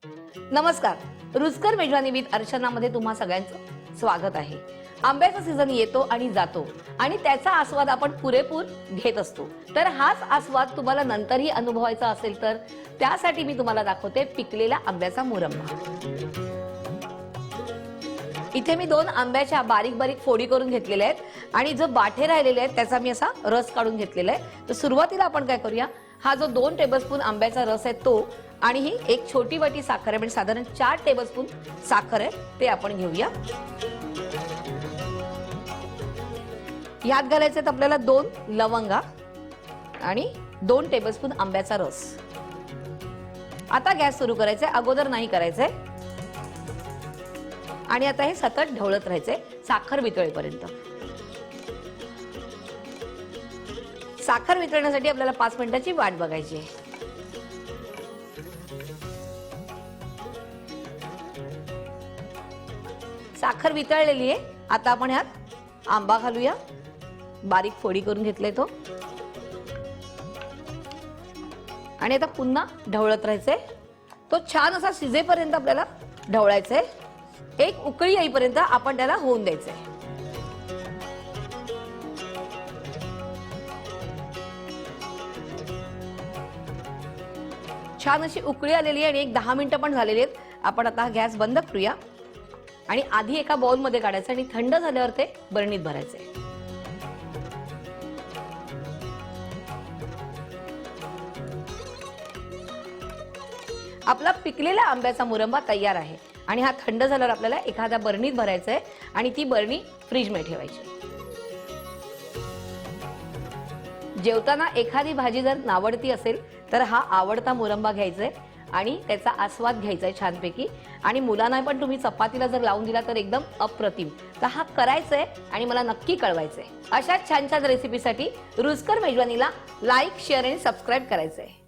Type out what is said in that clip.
नमस्कार, रुचकर मेजवानी विथ अर्चनामध्ये तुम्हा सगळ्यांचं स्वागत आहे। आंब्याचा सीझन येतो आणि जातो आणि त्याचा आस्वाद आपण पुरेपूर घेत असतो। तर हाच आस्वाद तुम्हाला नंतरही अनुभवायचा असेल तर त्यासाठी मी तुम्हाला दाखवते पिकलेला आंब्याचा मुरंबा। इथे मी 2 आंब्याच्या बारीक बारीक फोडी करून घेतलेल्या आहेत आणि जो बाठे राहिलेले आहेत त्याचा मी असा रस काढून घेतलेला आहे। तर सुरुवातीला आपण काय करूया, हा जो 2 टेबलस्पून आंब्याचा रस आहे तो आणि ही एक छोटी वाटी साखर आहे, म्हणजे साधारण 4 टेबलस्पून साखर आहे, ते आपण घेऊया। यात घालायचे आहेत आपल्याला 2 लवंगा आणि 2 टेबलस्पून आंब्याचा रस। आता गॅस सुरू करायचा आहे, अगोदर नाही करायचंय। आणि आता हे सतत ढवळत राहायचंय साखर वितळेपर्यंत। साखर वितळण्यासाठी आपल्याला 5 मिनिटाची वाट बघायची आहे। साखर वितळलेली आहे। आता आपण यात आंबा घालूया, बारीक फोडी करून घेतले तो, आणि आता पुन्हा ढवळत राहायचंय। तो छान असा शिजेपर्यंत आपल्याला ढवळायचंय। एक उकळी येईपर्यंत आपण त्याला होऊन द्यायचंय। छान अशी उकळी आलेली आहे आणि एक 10 मिनिटं पण झालेली आहेत। आपण आता गॅस बंद करूया आणि आधी एका बाउल मध्ये काढायचं आणि थंड झाल्यावर ते बरणीत भरायचे। आपला पिकलेला आंब्याचा मुरंबा तयार आहे आणि हा थंड झाल्यावर आपल्याला एखाद्या बरणीत भरायचा आहे आणि ती बरणी फ्रीज मध्ये ठेवायची। जेवताना एखादी भाजी जर नावडती असेल तर हा आवडता मुरंबा घ्यायचा आहे आणि त्याचा आस्वाद घ्यायचा आहे छानपैकी। आणि मुलांना पण तुम्ही चपातीला जर लावून दिला तर एकदम अप्रतिम। तर हा करायचा आहे आणि मला नक्की कळवायचं आहे। अशा छान छान रेसिपीसाठी रुचकर मेजवानीला लाईक, शेअर आणि सबस्क्राईब करायचं आहे।